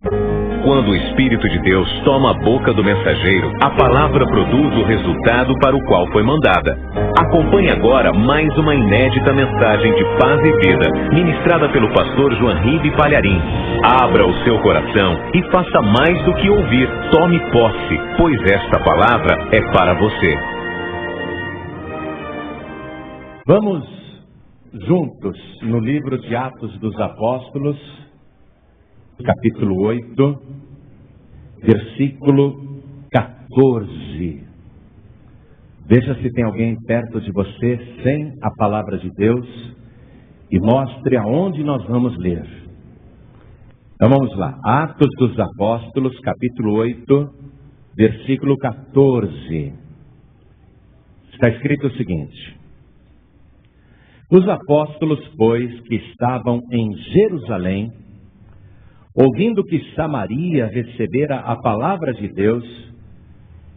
Quando o Espírito de Deus toma a boca do mensageiro, a palavra produz o resultado para o qual foi mandada. Acompanhe agora mais uma inédita mensagem de paz e vida, ministrada pelo pastor Joanribe Palharim. Abra o seu coração e faça mais do que ouvir. Tome posse, pois esta palavra é para você. Vamos juntos no livro de Atos dos Apóstolos, capítulo 8, versículo 14. Veja se tem alguém perto de você sem a palavra de Deus e mostre aonde nós vamos ler. Então vamos lá, Atos dos Apóstolos, capítulo 8, versículo 14. Está escrito o seguinte: os apóstolos, pois, que estavam em Jerusalém, ouvindo que Samaria recebera a palavra de Deus,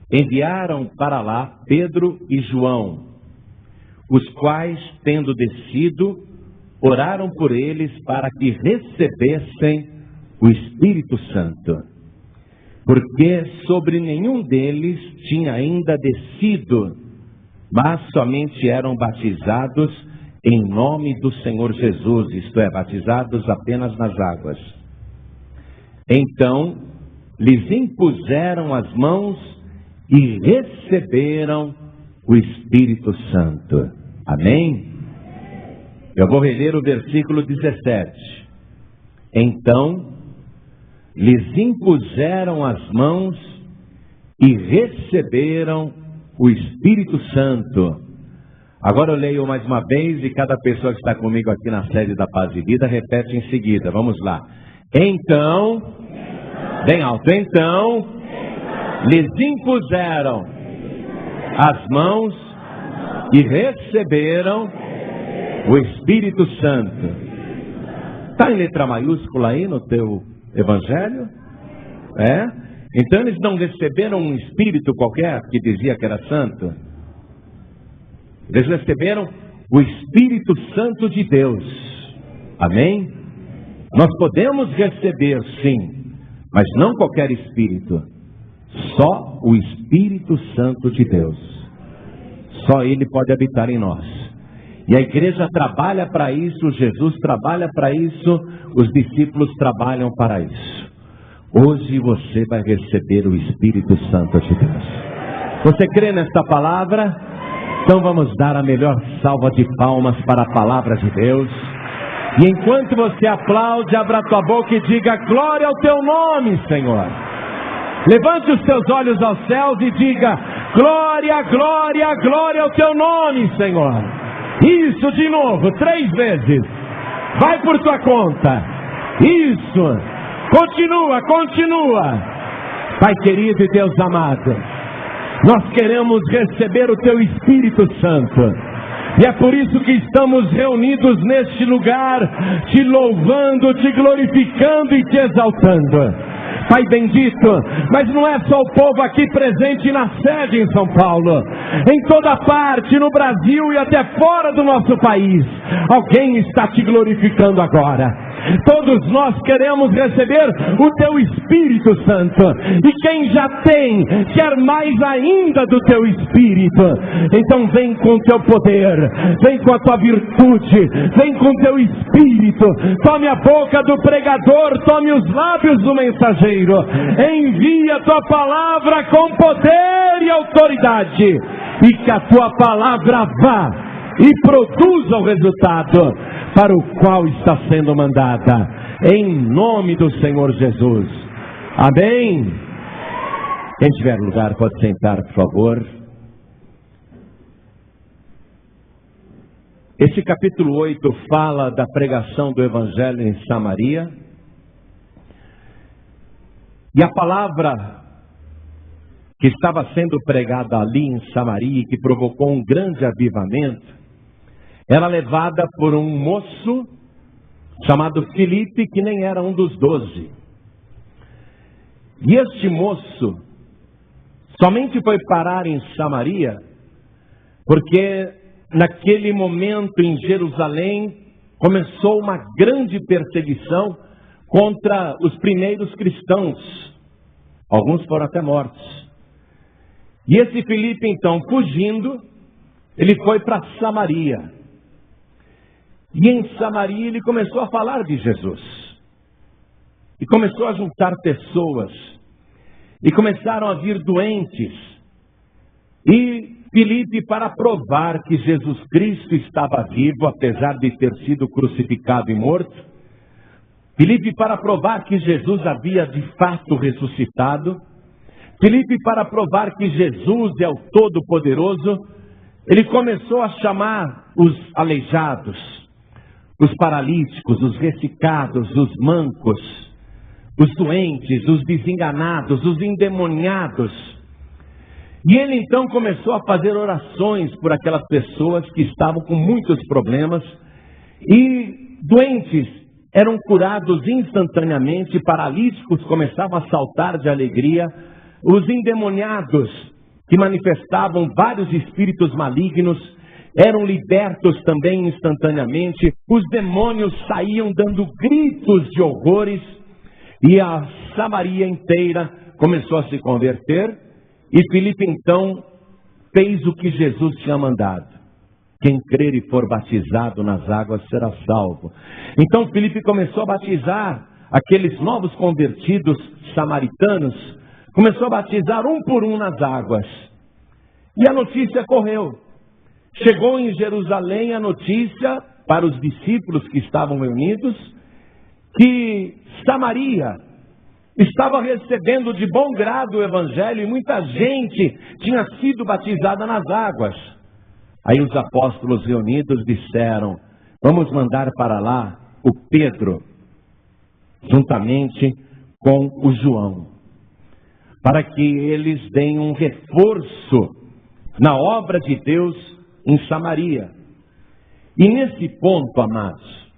enviaram para lá Pedro e João, os quais, tendo descido, oraram por eles para que recebessem o Espírito Santo, porque sobre nenhum deles tinha ainda descido, mas somente eram batizados em nome do Senhor Jesus, isto é, batizados apenas nas águas. Então, lhes impuseram as mãos e receberam o Espírito Santo. Amém? Eu vou reler o versículo 17. Então, lhes impuseram as mãos e receberam o Espírito Santo. Agora eu leio mais uma vez e cada pessoa que está comigo aqui na sede da Paz e Vida repete em seguida. Vamos lá. Então, bem alto, então, lhes impuseram as mãos e receberam o Espírito Santo. Está em letra maiúscula aí no teu evangelho? É? Então eles não receberam um Espírito qualquer que dizia que era santo. Eles receberam o Espírito Santo de Deus. Amém? Nós podemos receber, sim, mas não qualquer Espírito. Só o Espírito Santo de Deus. Só Ele pode habitar em nós. E a igreja trabalha para isso, Jesus trabalha para isso, os discípulos trabalham para isso. Hoje você vai receber o Espírito Santo de Deus. Você crê nesta palavra? Então vamos dar a melhor salva de palmas para a palavra de Deus. E enquanto você aplaude, abra a tua boca e diga: glória ao teu nome, Senhor. Levante os teus olhos aos céus e diga: glória, glória, glória ao teu nome, Senhor. Isso de novo, 3 vezes. Vai por tua conta. Isso. Continua, continua. Pai querido e Deus amado, nós queremos receber o teu Espírito Santo. E é por isso que estamos reunidos neste lugar, te louvando, te glorificando e te exaltando. Pai bendito, mas não é só o povo aqui presente na sede em São Paulo. Em toda parte, no Brasil e até fora do nosso país, alguém está te glorificando agora. Todos nós queremos receber o teu Espírito Santo. E quem já tem, quer mais ainda do teu Espírito. Então vem com o teu poder, vem com a tua virtude, vem com o teu Espírito. Tome a boca do pregador, tome os lábios do mensageiro. Envia a tua palavra com poder e autoridade. E que a tua palavra vá e produza o resultado para o qual está sendo mandada, em nome do Senhor Jesus. Amém? Quem tiver lugar pode sentar, por favor. Esse capítulo 8 fala da pregação do Evangelho em Samaria. E a palavra que estava sendo pregada ali em Samaria e que provocou um grande avivamento, era levada por um moço chamado Filipe, que nem era um dos 12. E este moço somente foi parar em Samaria porque naquele momento em Jerusalém começou uma grande perseguição contra os primeiros cristãos. Alguns foram até mortos. E esse Filipe, então, fugindo, ele foi para Samaria. E em Samaria ele começou a falar de Jesus. E começou a juntar pessoas. E começaram a vir doentes. E Filipe, para provar que Jesus Cristo estava vivo, apesar de ter sido crucificado e morto, Filipe, para provar que Jesus havia de fato ressuscitado, Filipe, para provar que Jesus é o Todo-Poderoso, ele começou a chamar os aleijados, os paralíticos, os ressecados, os mancos, os doentes, os desenganados, os endemoniados. E ele então começou a fazer orações por aquelas pessoas que estavam com muitos problemas, e doentes eram curados instantaneamente, paralíticos começavam a saltar de alegria, os endemoniados, que manifestavam vários espíritos malignos, eram libertos também instantaneamente, os demônios saíam dando gritos de horrores, e a Samaria inteira começou a se converter, e Filipe então fez o que Jesus tinha mandado. Quem crer e for batizado nas águas será salvo. Então Filipe começou a batizar aqueles novos convertidos samaritanos, começou a batizar um por um nas águas. E a notícia correu. Chegou em Jerusalém a notícia para os discípulos que estavam reunidos, que Samaria estava recebendo de bom grado o Evangelho e muita gente tinha sido batizada nas águas. Aí os apóstolos reunidos disseram: vamos mandar para lá o Pedro, juntamente com o João, para que eles deem um reforço na obra de Deus em Samaria. E nesse ponto, amados,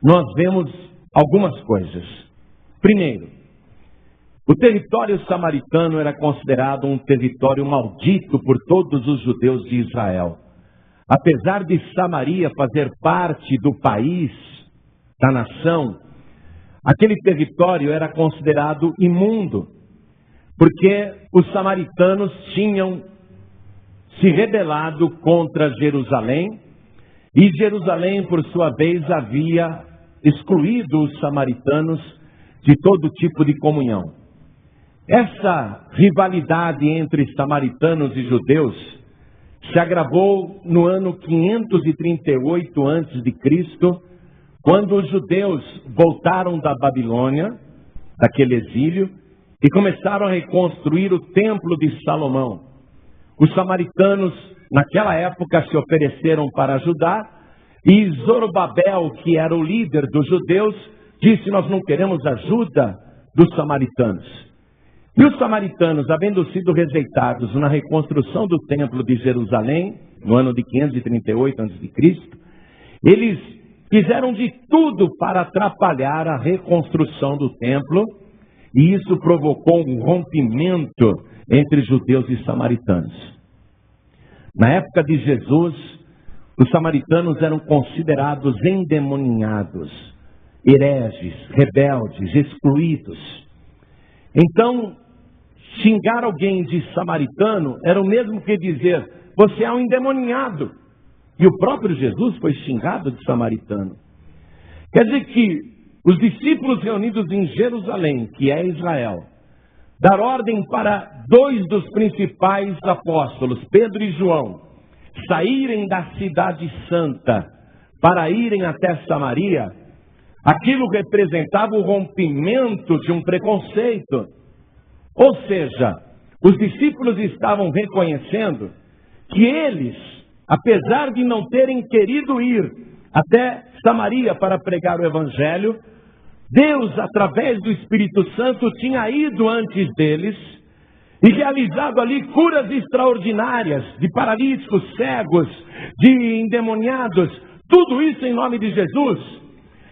nós vemos algumas coisas. Primeiro, o território samaritano era considerado um território maldito por todos os judeus de Israel. Apesar de Samaria fazer parte do país, da nação, aquele território era considerado imundo, porque os samaritanos tinham se rebelado contra Jerusalém, e Jerusalém, por sua vez, havia excluído os samaritanos de todo tipo de comunhão. Essa rivalidade entre samaritanos e judeus se agravou no ano 538 a.C., quando os judeus voltaram da Babilônia, daquele exílio, e começaram a reconstruir o templo de Salomão. Os samaritanos, naquela época, se ofereceram para ajudar, e Zorobabel, que era o líder dos judeus, disse: nós não queremos ajuda dos samaritanos. E os samaritanos, havendo sido rejeitados na reconstrução do templo de Jerusalém, no ano de 538 a.C., eles fizeram de tudo para atrapalhar a reconstrução do templo, e isso provocou um rompimento entre judeus e samaritanos. Na época de Jesus, os samaritanos eram considerados endemoniados, hereges, rebeldes, excluídos. Então, xingar alguém de samaritano era o mesmo que dizer: você é um endemoniado. E o próprio Jesus foi xingado de samaritano. Quer dizer que os discípulos reunidos em Jerusalém, que é Israel, dar ordem para dois dos principais apóstolos, Pedro e João, saírem da cidade santa para irem até Samaria, aquilo representava o rompimento de um preconceito. Ou seja, os discípulos estavam reconhecendo que eles, apesar de não terem querido ir até Samaria para pregar o Evangelho, Deus, através do Espírito Santo, tinha ido antes deles e realizado ali curas extraordinárias de paralíticos, cegos, de endemoniados, tudo isso em nome de Jesus.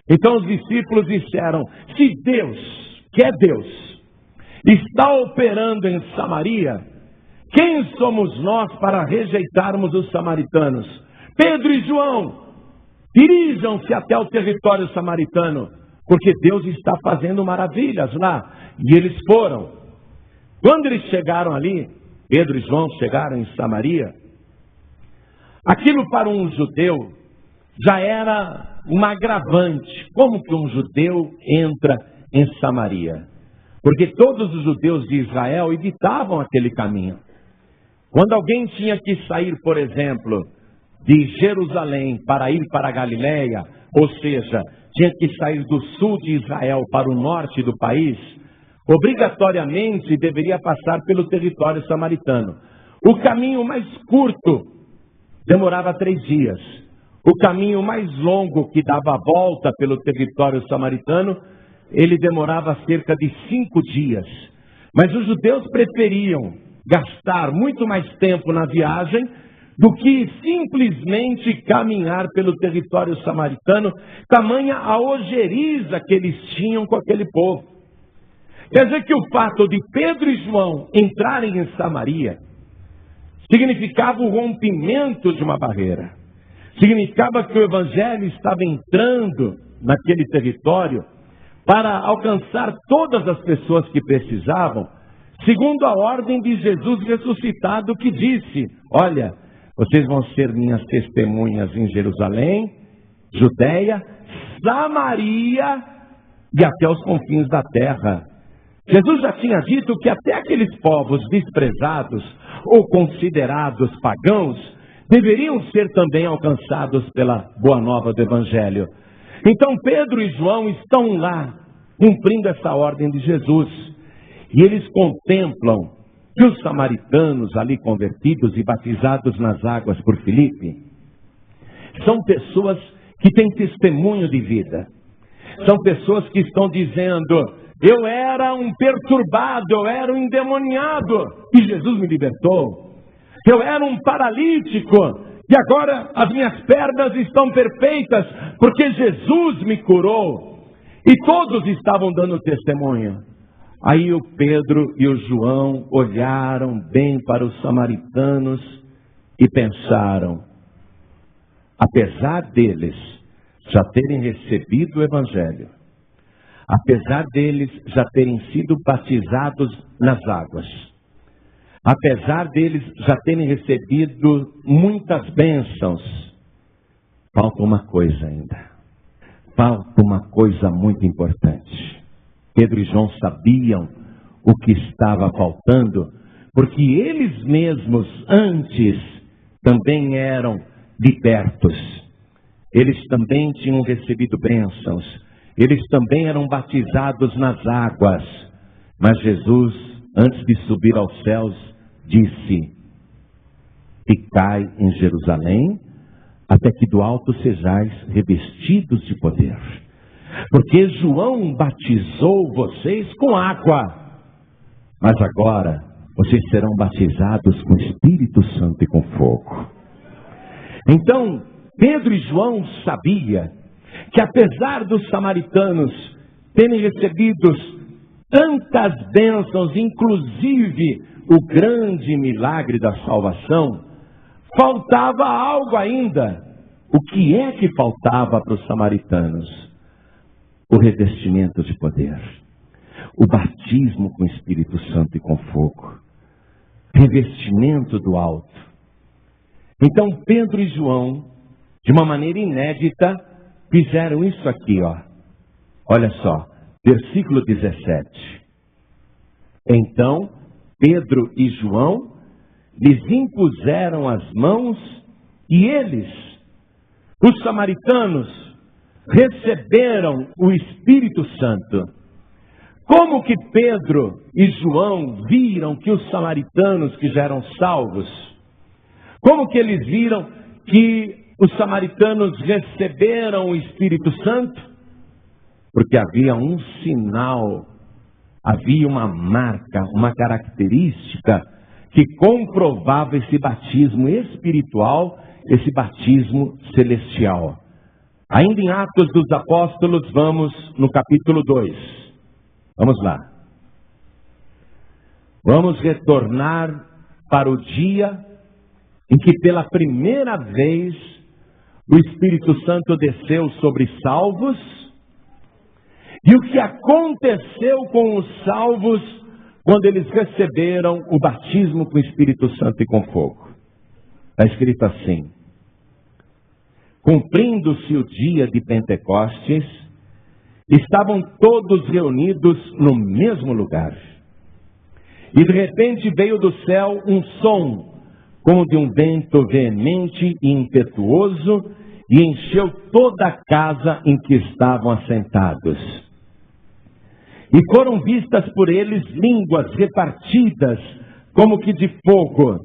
Então os discípulos disseram: se Deus, que é Deus, está operando em Samaria, quem somos nós para rejeitarmos os samaritanos? Pedro e João, dirijam-se até o território samaritano, porque Deus está fazendo maravilhas lá. E eles foram. Quando eles chegaram ali, Pedro e João chegaram em Samaria, aquilo para um judeu já era um agravante. Como que um judeu entra em Samaria? Porque todos os judeus de Israel evitavam aquele caminho. Quando alguém tinha que sair, por exemplo, de Jerusalém para ir para a Galileia, ou seja, tinha que sair do sul de Israel para o norte do país, obrigatoriamente deveria passar pelo território samaritano. O caminho mais curto demorava 3 dias. O caminho mais longo, que dava a volta pelo território samaritano, ele demorava cerca de 5 dias. Mas os judeus preferiam gastar muito mais tempo na viagem do que simplesmente caminhar pelo território samaritano, tamanha a ojeriza que eles tinham com aquele povo. Quer dizer que o fato de Pedro e João entrarem em Samaria significava o rompimento de uma barreira. Significava que o evangelho estava entrando naquele território para alcançar todas as pessoas que precisavam, segundo a ordem de Jesus ressuscitado, que disse: olha, vocês vão ser minhas testemunhas em Jerusalém, Judeia, Samaria e até os confins da terra. Jesus já tinha dito que até aqueles povos desprezados ou considerados pagãos deveriam ser também alcançados pela boa nova do Evangelho. Então Pedro e João estão lá, cumprindo essa ordem de Jesus. E eles contemplam que os samaritanos ali convertidos e batizados nas águas por Filipe são pessoas que têm testemunho de vida. São pessoas que estão dizendo: eu era um perturbado, eu era um endemoniado e Jesus me libertou. Eu era um paralítico e agora as minhas pernas estão perfeitas porque Jesus me curou. E todos estavam dando testemunho. Aí o Pedro e o João olharam bem para os samaritanos e pensaram: apesar deles já terem recebido o Evangelho, apesar deles já terem sido batizados nas águas, apesar deles já terem recebido muitas bênçãos, falta uma coisa ainda. Falta uma coisa muito importante. Pedro e João sabiam o que estava faltando, porque eles mesmos antes também eram libertos. Eles também tinham recebido bênçãos. Eles também eram batizados nas águas. Mas Jesus, antes de subir aos céus, disse: ficai em Jerusalém, até que do alto sejais revestidos de poder. Porque João batizou vocês com água, mas agora vocês serão batizados com o Espírito Santo e com fogo. Então, Pedro e João sabiam que apesar dos samaritanos terem recebido tantas bênçãos, inclusive o grande milagre da salvação, faltava algo ainda. O que é que faltava para os samaritanos? O revestimento de poder, o batismo com o Espírito Santo e com fogo, revestimento do alto. Então Pedro e João, de uma maneira inédita, fizeram isso aqui, ó. Olha só, versículo 17. Então Pedro e João lhes impuseram as mãos e eles, os samaritanos, receberam o Espírito Santo. Como que Pedro e João viram que os samaritanos que já eram salvos, como que eles viram que os samaritanos receberam o Espírito Santo? Porque havia um sinal, havia uma marca, uma característica que comprovava esse batismo espiritual, esse batismo celestial. Ainda em Atos dos Apóstolos, vamos no capítulo 2. Vamos lá. Vamos retornar para o dia em que pela primeira vez o Espírito Santo desceu sobre salvos E o que aconteceu com os salvos quando eles receberam o batismo com o Espírito Santo e com fogo? Está escrito assim: cumprindo-se o dia de Pentecostes, estavam todos reunidos no mesmo lugar. E de repente veio do céu um som, como de um vento veemente e impetuoso, e encheu toda a casa em que estavam assentados. E foram vistas por eles línguas repartidas, como que de fogo,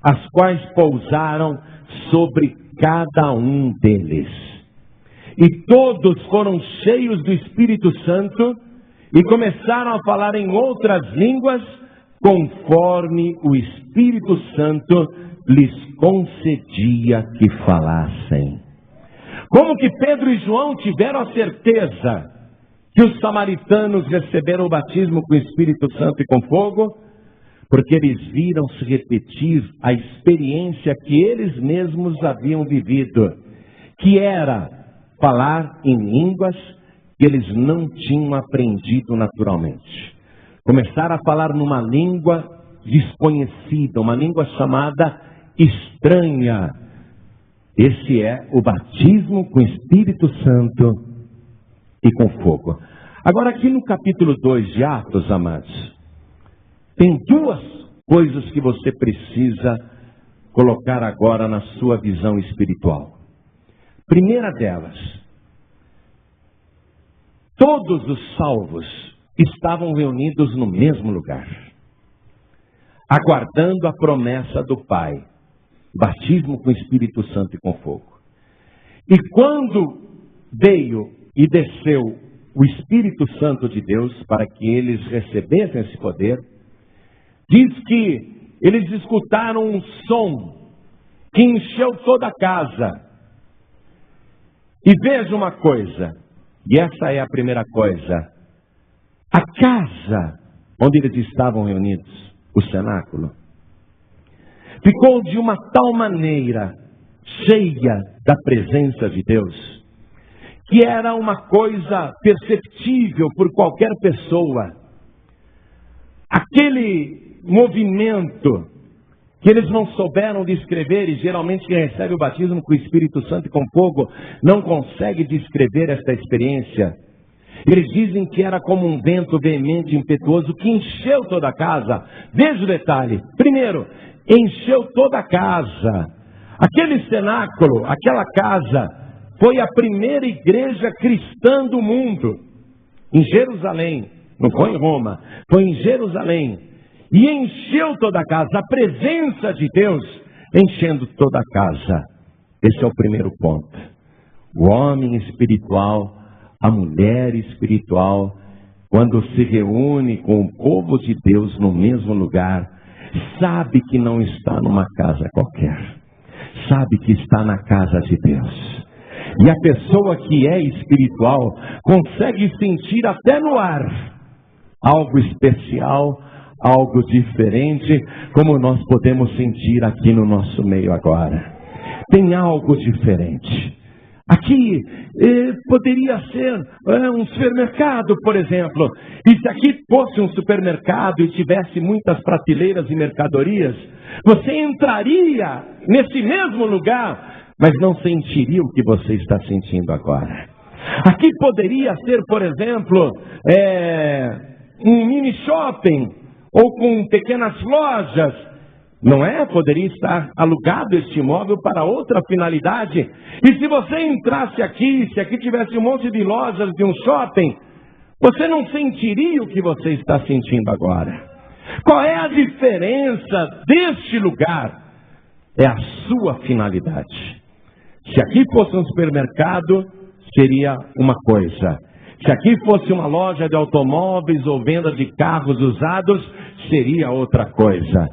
as quais pousaram sobre cada um deles. E todos foram cheios do Espírito Santo e começaram a falar em outras línguas, conforme o Espírito Santo lhes concedia que falassem. Como que Pedro e João tiveram a certeza que os samaritanos receberam o batismo com o Espírito Santo e com fogo? Porque eles viram se repetir a experiência que eles mesmos haviam vivido, que era falar em línguas que eles não tinham aprendido naturalmente. Começaram a falar numa língua desconhecida, uma língua chamada estranha. Esse é o batismo com o Espírito Santo e com fogo. Agora aqui no capítulo 2 de Atos, amados, tem duas coisas que você precisa colocar agora na sua visão espiritual. Primeira delas, todos os salvos estavam reunidos no mesmo lugar, aguardando a promessa do Pai, batismo com o Espírito Santo e com fogo. E quando veio e desceu o Espírito Santo de Deus para que eles recebessem esse poder, diz que eles escutaram um som que encheu toda a casa. E veja uma coisa, e essa é a primeira coisa: a casa onde eles estavam reunidos, o cenáculo, ficou de uma tal maneira cheia da presença de Deus, que era uma coisa perceptível por qualquer pessoa. Aquele movimento que eles não souberam descrever, e geralmente quem recebe o batismo com o Espírito Santo e com fogo não consegue descrever esta experiência. Eles dizem que era como um vento veemente e impetuoso que encheu toda a casa. Veja o detalhe. Primeiro, encheu toda a casa. Aquele cenáculo, aquela casa, foi a primeira igreja cristã do mundo. Em Jerusalém. Não foi em Roma. Foi em Jerusalém. E encheu toda a casa. A presença de Deus enchendo toda a casa. Esse é o primeiro ponto. O homem espiritual, a mulher espiritual, quando se reúne com o povo de Deus no mesmo lugar, sabe que não está numa casa qualquer. Sabe que está na casa de Deus. E a pessoa que é espiritual consegue sentir até no ar algo especial, algo diferente, como nós podemos sentir aqui no nosso meio agora. Tem algo diferente. Aqui poderia ser um supermercado, por exemplo. E se aqui fosse um supermercado e tivesse muitas prateleiras e mercadorias, você entraria nesse mesmo lugar, mas não sentiria o que você está sentindo agora. Aqui poderia ser, por exemplo, um mini shopping, ou com pequenas lojas, não é? Poderia estar alugado este imóvel para outra finalidade. E se você entrasse aqui, se aqui tivesse um monte de lojas de um shopping, você não sentiria o que você está sentindo agora. Qual é a diferença deste lugar? É a sua finalidade. Se aqui fosse um supermercado, seria uma coisa. Se aqui fosse uma loja de automóveis ou venda de carros usados, seria outra coisa.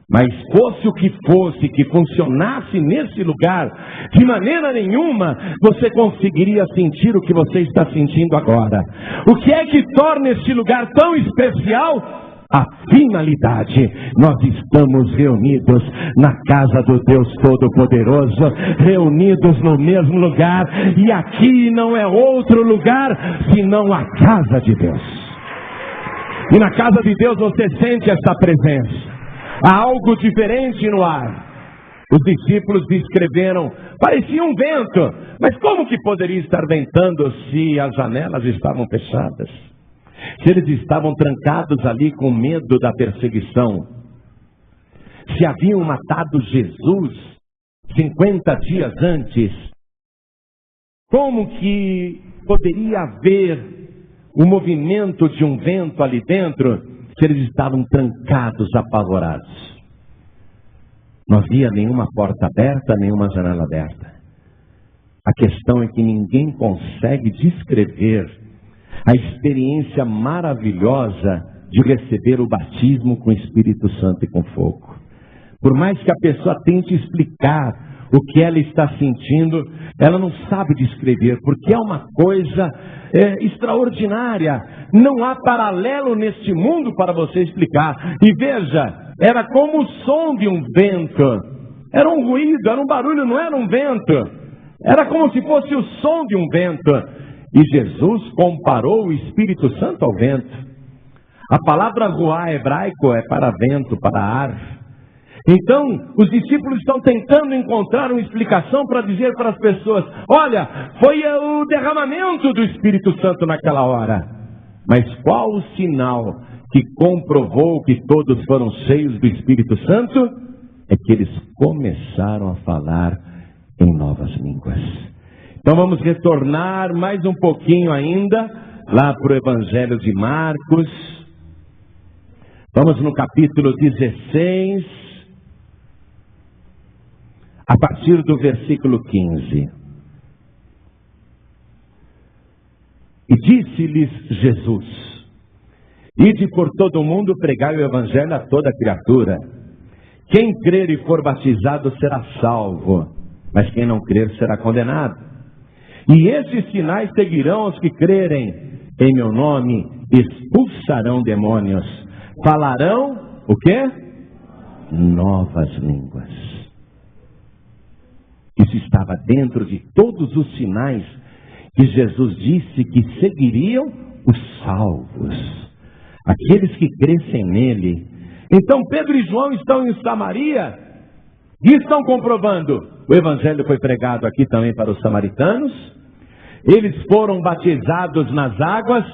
Mas fosse o que fosse, que funcionasse nesse lugar, de maneira nenhuma você conseguiria sentir o que você está sentindo agora. O que é que torna este lugar tão especial? a finalidade. Nós estamos reunidos na casa do Deus Todo-Poderoso, reunidos no mesmo lugar, e aqui não é outro lugar senão a casa de Deus. E na casa de Deus você sente essa presença. Há algo diferente no ar. Os discípulos descreveram, parecia um vento, mas como que poderia estar ventando se as janelas estavam fechadas? Se eles estavam trancados ali com medo da perseguição? Se haviam matado Jesus 50 dias antes, como que poderia haver o movimento de um vento ali dentro se eles estavam trancados, apavorados? Não havia nenhuma porta aberta, nenhuma janela aberta. A questão é que ninguém consegue descrever a experiência maravilhosa de receber o batismo com o Espírito Santo e com fogo. Por mais que a pessoa tente explicar o que ela está sentindo, ela não sabe descrever, porque é uma coisa extraordinária. Não há paralelo neste mundo para você explicar. E veja, era como o som de um vento. Era um ruído, era um barulho, não era um vento. Era como se fosse o som de um vento. E Jesus comparou o Espírito Santo ao vento. A palavra ruá hebraico é para vento, para ar. Então, os discípulos estão tentando encontrar uma explicação para dizer para as pessoas: olha, foi o derramamento do Espírito Santo naquela hora. Mas qual o sinal que comprovou que todos foram cheios do Espírito Santo? É que eles começaram a falar em novas línguas. Então vamos retornar mais um pouquinho ainda, lá para o Evangelho de Marcos. Vamos no capítulo 16, a partir do versículo 15. E disse-lhes Jesus: ide por todo o mundo, pregai o Evangelho a toda criatura. Quem crer e for batizado será salvo, mas quem não crer será condenado. E esses sinais seguirão os que crerem. Em meu nome expulsarão demônios. Falarão o quê? Novas línguas. Isso estava dentro de todos os sinais que Jesus disse que seguiriam os salvos, aqueles que crescem nele. Então Pedro e João estão em Samaria e estão comprovando. O Evangelho foi pregado aqui também para os samaritanos. Eles foram batizados nas águas,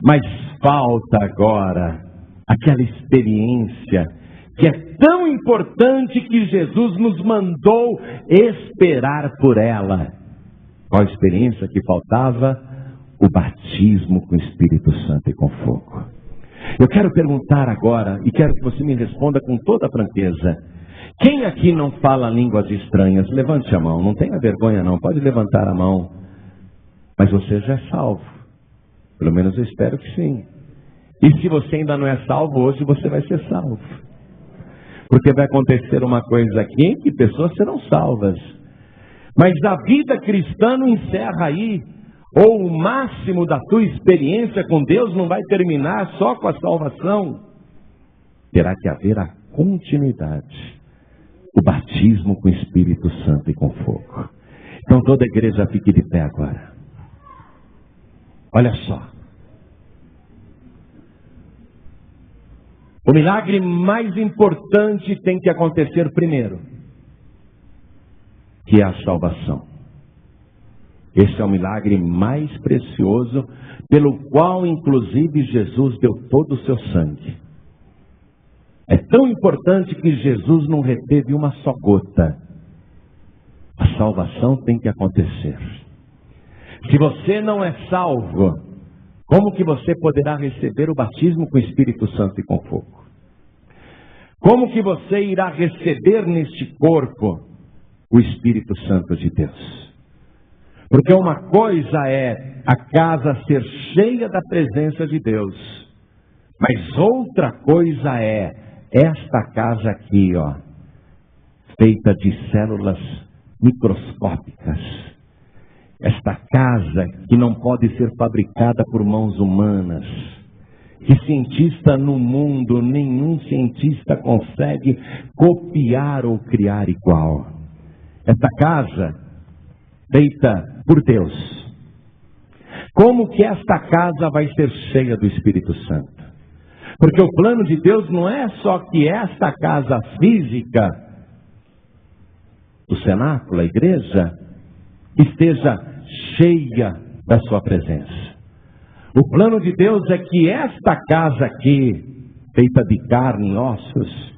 mas falta agora aquela experiência que é tão importante que Jesus nos mandou esperar por ela. Qual a experiência que faltava? O batismo com o Espírito Santo e com fogo. Eu quero perguntar agora, e quero que você me responda com toda franqueza: quem aqui não fala línguas estranhas? Levante a mão, não tenha vergonha não, pode levantar a mão. Mas você já é salvo. Pelo menos eu espero que sim. E se você ainda não é salvo hoje, você vai ser salvo. Porque vai acontecer uma coisa aqui que pessoas serão salvas. Mas a vida cristã não encerra aí. Ou o máximo da tua experiência com Deus não vai terminar só com a salvação. Terá que haver a continuidade. O batismo com o Espírito Santo e com fogo. Então toda a igreja fique de pé agora. Olha só. O milagre mais importante tem que acontecer primeiro, que é a salvação. Esse é o milagre mais precioso, pelo qual inclusive Jesus deu todo o seu sangue. É tão importante que Jesus não reteve uma só gota. A salvação tem que acontecer. Se você não é salvo, como que você poderá receber o batismo com o Espírito Santo e com fogo? Como que você irá receber neste corpo o Espírito Santo de Deus? Porque uma coisa é a casa ser cheia da presença de Deus, mas outra coisa é esta casa aqui, ó, feita de células microscópicas. Esta casa que não pode ser fabricada por mãos humanas. que cientista no mundo, nenhum cientista consegue copiar ou criar igual. Esta casa, feita por Deus, como que esta casa vai ser cheia do Espírito Santo? Porque o plano de Deus não é só que esta casa física, o cenáculo, a igreja, esteja cheia da sua presença. O plano de Deus é que esta casa aqui, feita de carne e ossos,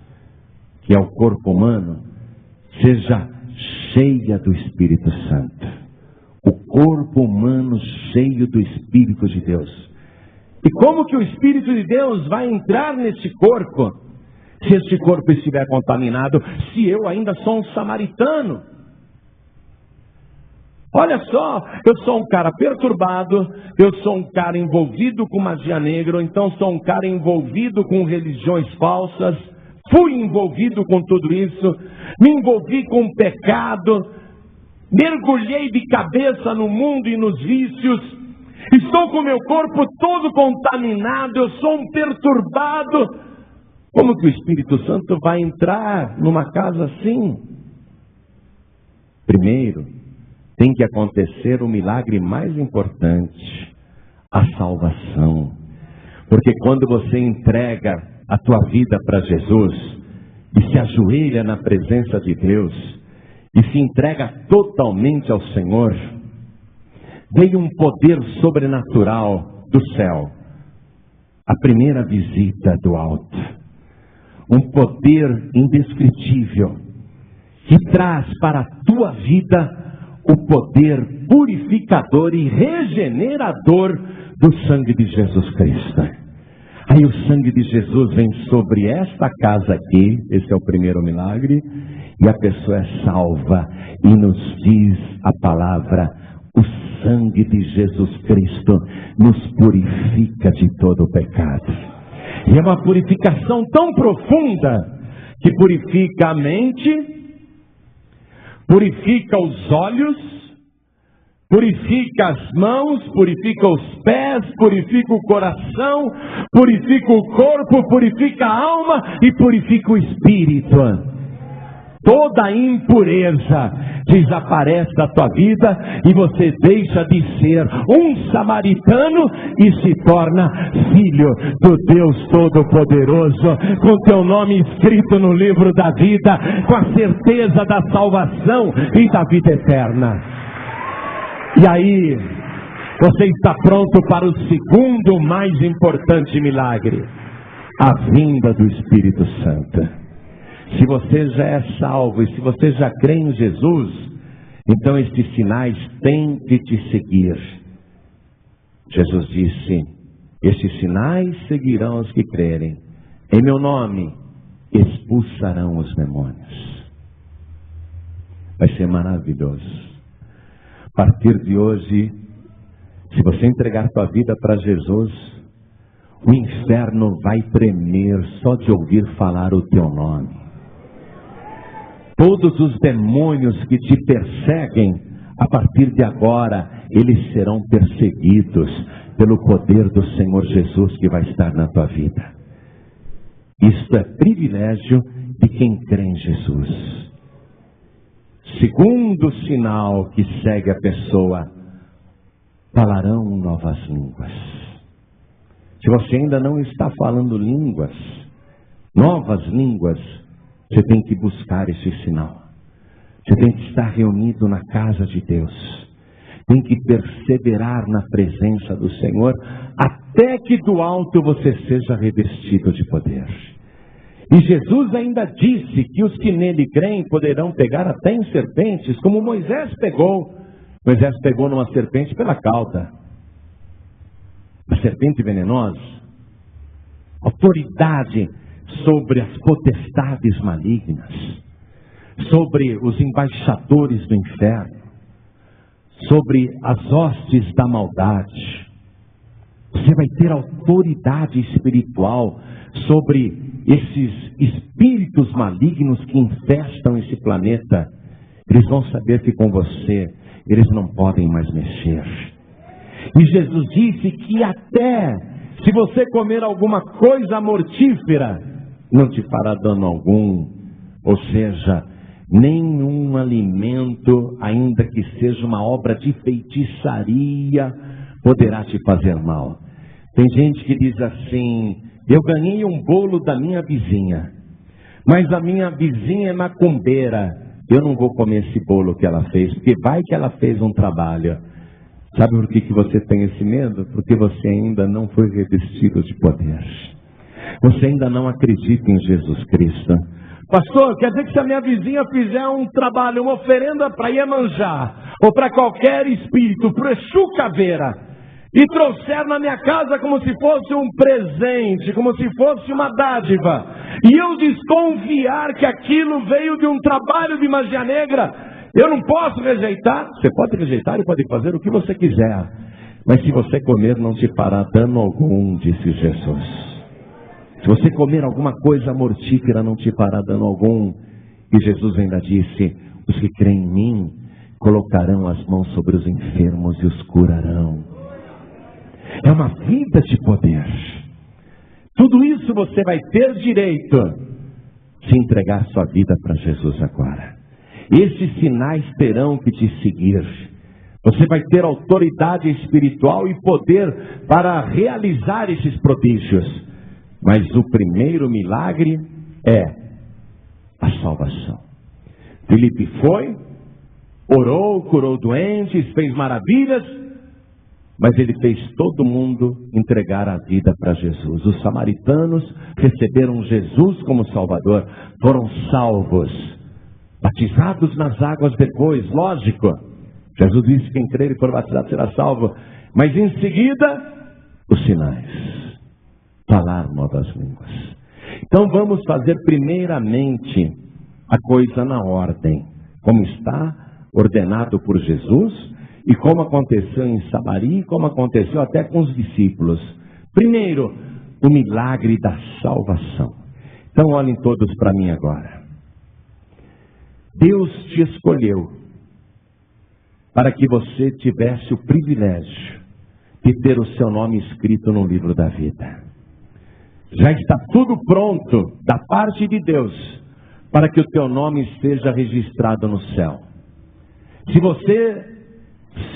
que é o corpo humano, seja cheia do Espírito Santo. O corpo humano cheio do Espírito de Deus. E como que o Espírito de Deus vai entrar nesse corpo, se este corpo estiver contaminado, se eu ainda sou um samaritano? Olha só, eu sou um cara perturbado, eu sou um cara envolvido com magia negra, então sou um cara envolvido com religiões falsas, fui envolvido com tudo isso, me envolvi com pecado, mergulhei de cabeça no mundo e nos vícios, estou com meu corpo todo contaminado, eu sou um perturbado. Como que o Espírito Santo vai entrar numa casa assim? Primeiro, tem que acontecer o milagre mais importante, a salvação. Porque quando você entrega a tua vida para Jesus e se ajoelha na presença de Deus e se entrega totalmente ao Senhor, veio um poder sobrenatural do céu. A primeira visita do alto. Um poder indescritível que traz para a tua vida o poder purificador e regenerador do sangue de Jesus Cristo. Aí o sangue de Jesus vem sobre esta casa aqui, esse é o primeiro milagre, e a pessoa é salva, e nos diz a palavra, o sangue de Jesus Cristo nos purifica de todo o pecado. E é uma purificação tão profunda, que purifica a mente, purifica os olhos, purifica as mãos, purifica os pés, purifica o coração, purifica o corpo, purifica a alma e purifica o espírito. Toda impureza desaparece da tua vida e você deixa de ser um samaritano e se torna filho do Deus Todo-Poderoso, com teu nome escrito no livro da vida, com a certeza da salvação e da vida eterna. E aí, você está pronto para o segundo mais importante milagre, a vinda do Espírito Santo. Se você já é salvo e se você já crê em Jesus, então estes sinais têm de te seguir. Jesus disse, estes sinais seguirão os que crerem. Em meu nome expulsarão os demônios. Vai ser maravilhoso. A partir de hoje, se você entregar tua vida para Jesus, o inferno vai tremer só de ouvir falar o teu nome. Todos os demônios que te perseguem, a partir de agora, eles serão perseguidos pelo poder do Senhor Jesus que vai estar na tua vida. Isto é privilégio de quem crê em Jesus. Segundo sinal que segue a pessoa, falarão novas línguas. Se você ainda não está falando línguas, novas línguas, você tem que buscar esse sinal. Você tem que estar reunido na casa de Deus. Tem que perseverar na presença do Senhor, até que do alto você seja revestido de poder. E Jesus ainda disse que os que nele creem poderão pegar até em serpentes, como Moisés pegou. Moisés pegou numa serpente pela cauda. A serpente venenosa. Autoridade sobre as potestades malignas, sobre os embaixadores do inferno, sobre as hostes da maldade. Você vai ter autoridade espiritual sobre esses espíritos malignos que infestam esse planeta. Eles vão saber que com você eles não podem mais mexer. E Jesus disse que até Se você comer alguma coisa mortífera, não te fará dano algum. Ou seja, nenhum alimento, ainda que seja uma obra de feitiçaria, poderá te fazer mal. Tem gente que diz assim: eu ganhei um bolo da minha vizinha, mas a minha vizinha é macumbeira, eu não vou comer esse bolo que ela fez, porque vai que ela fez um trabalho. Sabe por que você tem esse medo? Porque você ainda não foi revestido de poder. Você ainda não acredita em Jesus Cristo. Pastor, quer dizer que se a minha vizinha fizer um trabalho, uma oferenda para Iemanjá, ou para qualquer espírito, para Exu Caveira, e trouxer na minha casa como se fosse um presente, como se fosse uma dádiva, e eu desconfiar que aquilo veio de um trabalho de magia negra, eu não posso rejeitar? Você pode rejeitar e pode fazer o que você quiser, mas se você comer não te fará dano algum, disse Jesus. Se você comer alguma coisa mortífera não te fará dano algum. E Jesus ainda disse: os que creem em mim colocarão as mãos sobre os enfermos e os curarão. É uma vida de poder. Tudo isso você vai ter direito se entregar sua vida para Jesus agora. Esses sinais terão que te seguir. Você vai ter autoridade espiritual e poder para realizar esses prodígios. Mas o primeiro milagre é a salvação. Filipe foi, orou, curou doentes, fez maravilhas, mas ele fez todo mundo entregar a vida para Jesus. Os samaritanos receberam Jesus como Salvador, foram salvos, batizados nas águas depois, lógico. Jesus disse: quem crer e for batizado será salvo. Mas em seguida, os sinais. Falar novas línguas. Então vamos fazer primeiramente a coisa na ordem, como está ordenado por Jesus e como aconteceu em Samaria e como aconteceu até com os discípulos. Primeiro, o milagre da salvação. Então olhem todos para mim agora. Deus te escolheu para que você tivesse o privilégio de ter o seu nome escrito no livro da vida. Já está tudo pronto da parte de Deus para que o teu nome esteja registrado no céu. Se você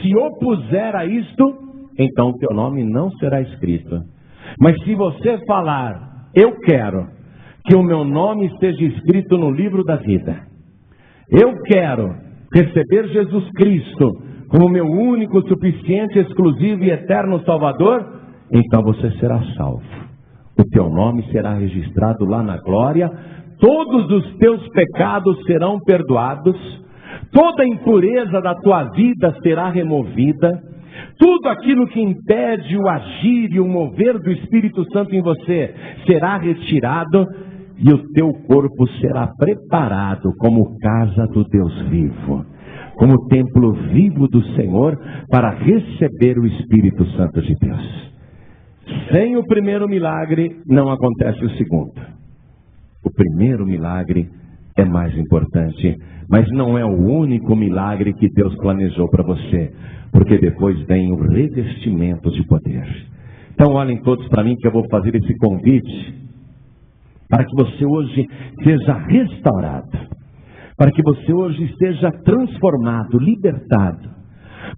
se opuser a isto, então o teu nome não será escrito. Mas se você falar: eu quero que o meu nome esteja escrito no livro da vida, eu quero receber Jesus Cristo como meu único, suficiente, exclusivo e eterno Salvador, então você será salvo. O teu nome será registrado lá na glória, todos os teus pecados serão perdoados, toda a impureza da tua vida será removida, tudo aquilo que impede o agir e o mover do Espírito Santo em você será retirado, e o teu corpo será preparado como casa do Deus vivo, como templo vivo do Senhor, para receber o Espírito Santo de Deus. Sem o primeiro milagre, não acontece o segundo. O primeiro milagre é mais importante, mas não é o único milagre que Deus planejou para você, porque depois vem o revestimento de poder. Então olhem todos para mim que eu vou fazer esse convite, para que você hoje seja restaurado, para que você hoje seja transformado, libertado,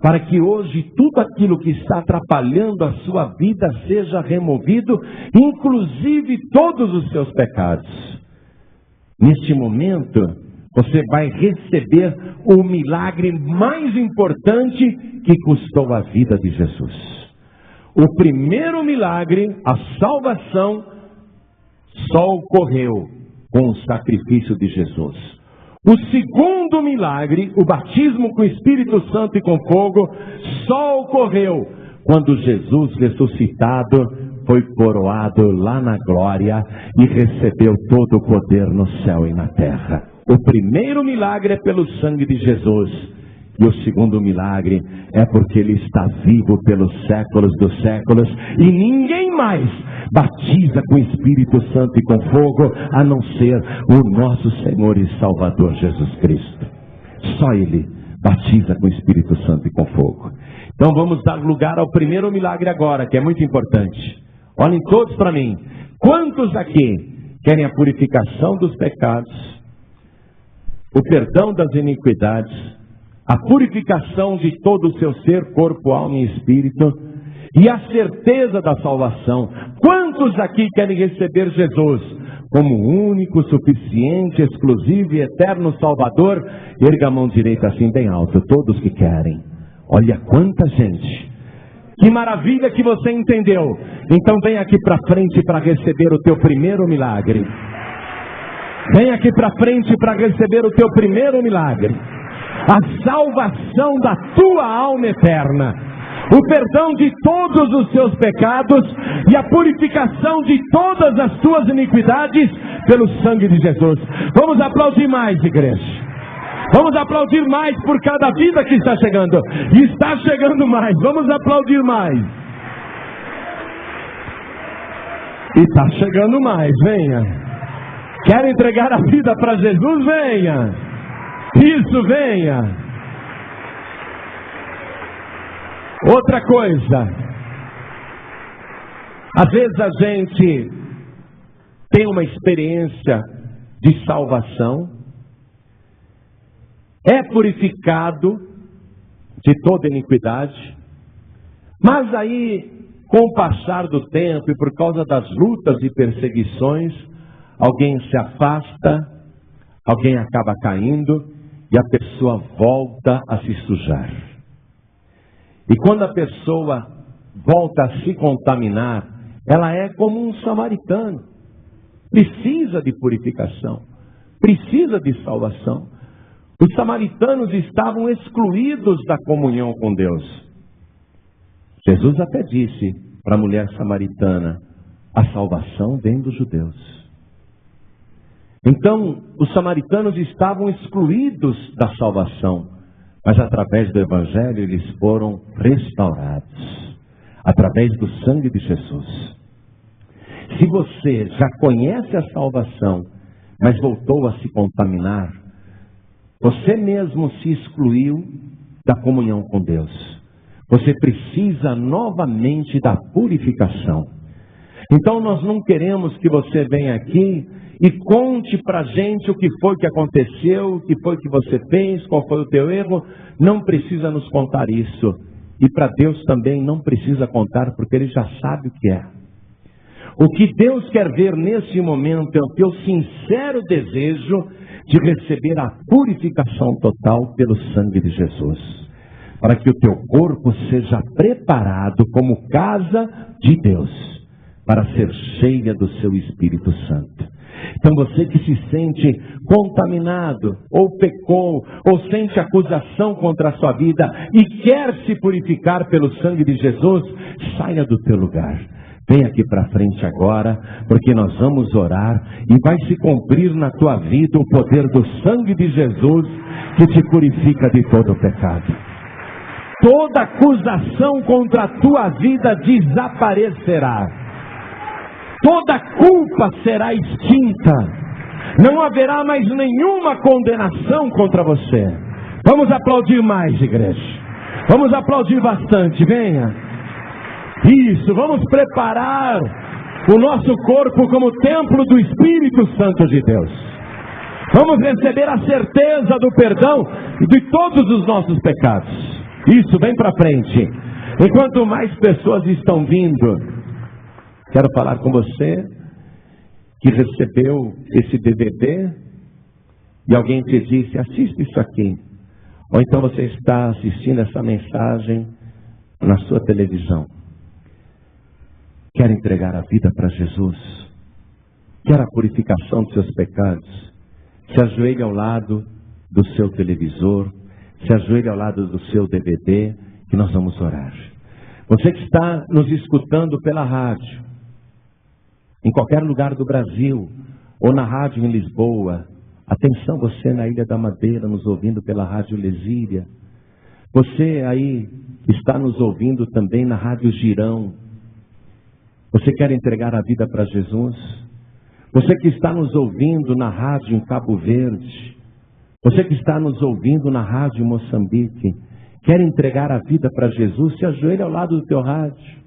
para que hoje tudo aquilo que está atrapalhando a sua vida seja removido, inclusive todos os seus pecados. Neste momento, você vai receber o milagre mais importante que custou a vida de Jesus. O primeiro milagre, a salvação, só ocorreu com o sacrifício de Jesus. O segundo milagre, o batismo com o Espírito Santo e com fogo, só ocorreu quando Jesus ressuscitado foi coroado lá na glória e recebeu todo o poder no céu e na terra. O primeiro milagre é pelo sangue de Jesus. E o segundo milagre é porque Ele está vivo pelos séculos dos séculos, e ninguém mais batiza com o Espírito Santo e com fogo, a não ser o nosso Senhor e Salvador Jesus Cristo. Só Ele batiza com o Espírito Santo e com fogo. Então vamos dar lugar ao primeiro milagre agora, que é muito importante. Olhem todos para mim. Quantos aqui querem a purificação dos pecados, o perdão das iniquidades, a purificação de todo o seu ser, corpo, alma e espírito, e a certeza da salvação? Quantos aqui querem receber Jesus como único, suficiente, exclusivo e eterno Salvador? Erga a mão direita assim bem alto, todos que querem. Olha quanta gente. Que maravilha que você entendeu. Então vem aqui para frente para receber o teu primeiro milagre. Vem aqui para frente para receber o teu primeiro milagre. A salvação da tua alma eterna, o perdão de todos os seus pecados e a purificação de todas as tuas iniquidades pelo sangue de Jesus. Vamos aplaudir mais, igreja. Vamos aplaudir mais por cada vida que está chegando. E está chegando mais. Vamos aplaudir mais. E está chegando mais. Venha. Quer entregar a vida para Jesus? Venha. Isso, venha. Outra coisa. Às vezes a gente tem uma experiência de salvação, é purificado de toda iniquidade, mas aí, com o passar do tempo e por causa das lutas e perseguições, alguém se afasta, alguém acaba caindo e a pessoa volta a se sujar. E quando a pessoa volta a se contaminar, ela é como um samaritano. Precisa de purificação, precisa de salvação. Os samaritanos estavam excluídos da comunhão com Deus. Jesus até disse para a mulher samaritana: a salvação vem dos judeus. Então, os samaritanos estavam excluídos da salvação, mas através do Evangelho eles foram restaurados, através do sangue de Jesus. Se você já conhece a salvação, mas voltou a se contaminar, você mesmo se excluiu da comunhão com Deus. Você precisa novamente da purificação. Então nós não queremos que você venha aqui e conte para a gente o que foi que aconteceu, o que foi que você fez, qual foi o teu erro. Não precisa nos contar isso. E para Deus também não precisa contar, porque Ele já sabe o que é. O que Deus quer ver nesse momento é o teu sincero desejo de receber a purificação total pelo sangue de Jesus, para que o teu corpo seja preparado como casa de Deus, para ser cheia do seu Espírito Santo. Então você que se sente contaminado, ou pecou, ou sente acusação contra a sua vida, e quer se purificar pelo sangue de Jesus, saia do teu lugar. Vem aqui para frente agora, porque nós vamos orar e vai se cumprir na tua vida o poder do sangue de Jesus que te purifica de todo o pecado. Toda acusação contra a tua vida desaparecerá. Toda culpa será extinta. Não haverá mais nenhuma condenação contra você. Vamos aplaudir mais, igreja. Vamos aplaudir bastante, venha. Isso, vamos preparar o nosso corpo como templo do Espírito Santo de Deus. Vamos receber a certeza do perdão de todos os nossos pecados. Isso, vem para frente. Enquanto mais pessoas estão vindo, quero falar com você que recebeu esse DVD e alguém te disse: assista isso aqui. Ou então você está assistindo essa mensagem na sua televisão. Quer entregar a vida para Jesus? Quer a purificação dos seus pecados? Se ajoelhe ao lado do seu televisor, se ajoelhe ao lado do seu DVD, que nós vamos orar. Você que está nos escutando pela rádio, em qualquer lugar do Brasil, ou na rádio em Lisboa, atenção você na Ilha da Madeira, nos ouvindo pela rádio Lesíria. Você aí está nos ouvindo também na rádio Girão. Você quer entregar a vida para Jesus? Você que está nos ouvindo na rádio em Cabo Verde, você que está nos ouvindo na rádio em Moçambique, quer entregar a vida para Jesus? Se ajoelhe ao lado do teu rádio.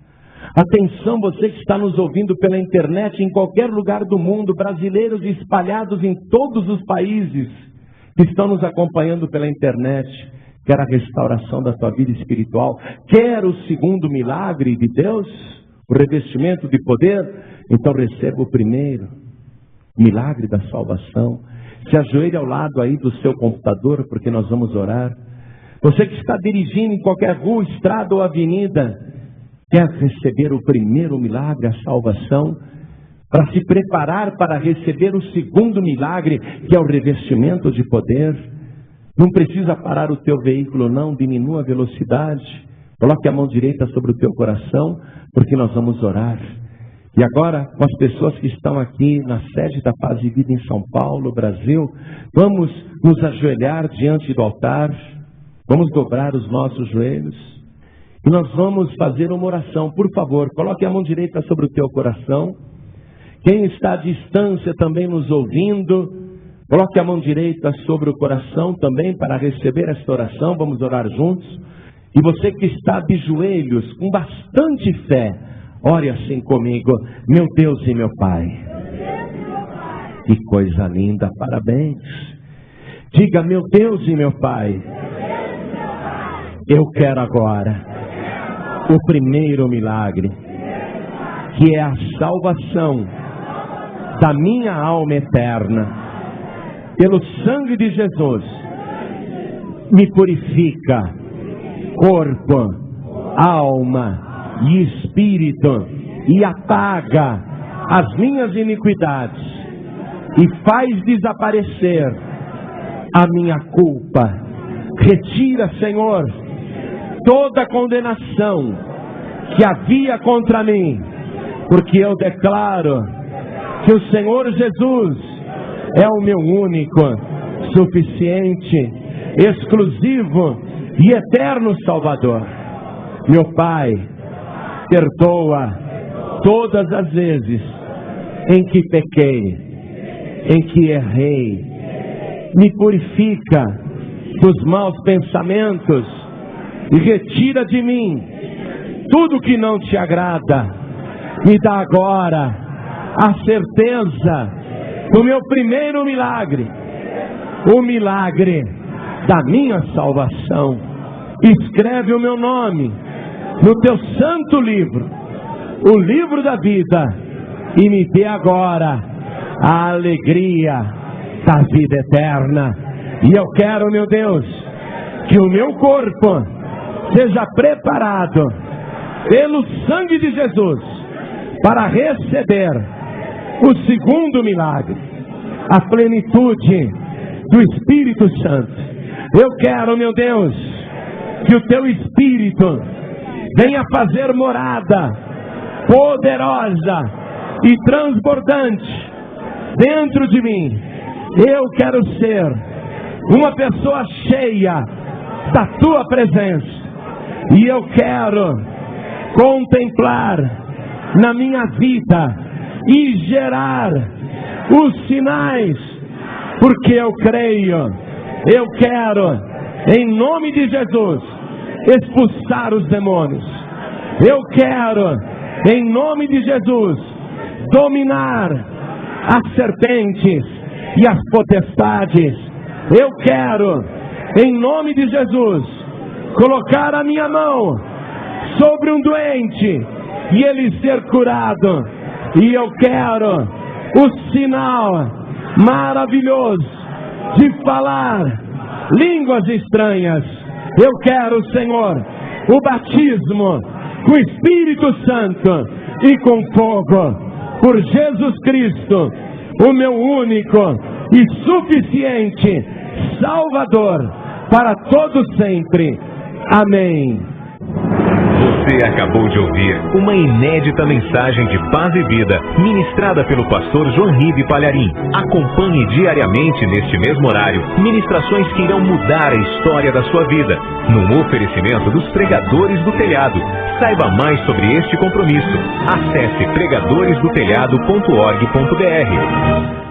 Atenção, você que está nos ouvindo pela internet em qualquer lugar do mundo, brasileiros espalhados em todos os países que estão nos acompanhando pela internet. Quer a restauração da tua vida espiritual? Quer o segundo milagre de Deus? O revestimento de poder? Então receba o primeiro milagre da salvação. Se ajoelhe ao lado aí do seu computador, porque nós vamos orar. Você que está dirigindo em qualquer rua, estrada ou avenida, quer receber o primeiro milagre, a salvação, para se preparar para receber o segundo milagre, que é o revestimento de poder. Não precisa parar o teu veículo, não, diminua a velocidade, coloque a mão direita sobre o teu coração, porque nós vamos orar. E agora, com as pessoas que estão aqui na sede da Paz e Vida em São Paulo, Brasil, vamos nos ajoelhar diante do altar, vamos dobrar os nossos joelhos e nós vamos fazer uma oração. Por favor, coloque a mão direita sobre o teu coração. Quem está à distância também nos ouvindo, coloque a mão direita sobre o coração também para receber esta oração. Vamos orar juntos. E você que está de joelhos, com bastante fé, ore assim comigo: meu Deus e meu Pai. Que coisa linda, parabéns. Diga: meu Deus e meu Pai, eu quero agora o primeiro milagre, que é a salvação da minha alma eterna. Pelo sangue de Jesus, me purifica corpo, alma e espírito, e apaga as minhas iniquidades e faz desaparecer a minha culpa. Retira, Senhor, toda a condenação que havia contra mim, porque eu declaro que o Senhor Jesus é o meu único, suficiente, exclusivo e eterno Salvador. Meu Pai, perdoa todas as vezes em que pequei, em que errei. Me purifica dos maus pensamentos e retira de mim tudo que não te agrada. Me dá agora a certeza do meu primeiro milagre, o milagre da minha salvação. Escreve o meu nome no teu santo livro, o livro da vida, e me dê agora a alegria da vida eterna. E eu quero, meu Deus, que o meu corpo seja preparado pelo sangue de Jesus para receber o segundo milagre, a plenitude do Espírito Santo. Eu quero, meu Deus, que o teu Espírito venha fazer morada poderosa e transbordante dentro de mim. Eu quero ser uma pessoa cheia da tua presença, e eu quero contemplar na minha vida e gerar os sinais, porque eu creio. Eu quero, em nome de Jesus, expulsar os demônios. Eu quero, em nome de Jesus, dominar as serpentes e as potestades. Eu quero, em nome de Jesus, colocar a minha mão sobre um doente e ele ser curado. E eu quero o sinal maravilhoso de falar línguas estranhas. Eu quero, Senhor, o batismo com o Espírito Santo e com fogo, por Jesus Cristo, o meu único e suficiente Salvador, para todo sempre. Amém. Você acabou de ouvir uma inédita mensagem de paz e vida, ministrada pelo pastor João Ribe Palharim. Acompanhe diariamente neste mesmo horário ministrações que irão mudar a história da sua vida, num oferecimento dos Pregadores do Telhado. Saiba mais sobre este compromisso. Acesse pregadoresdotelhado.org.br.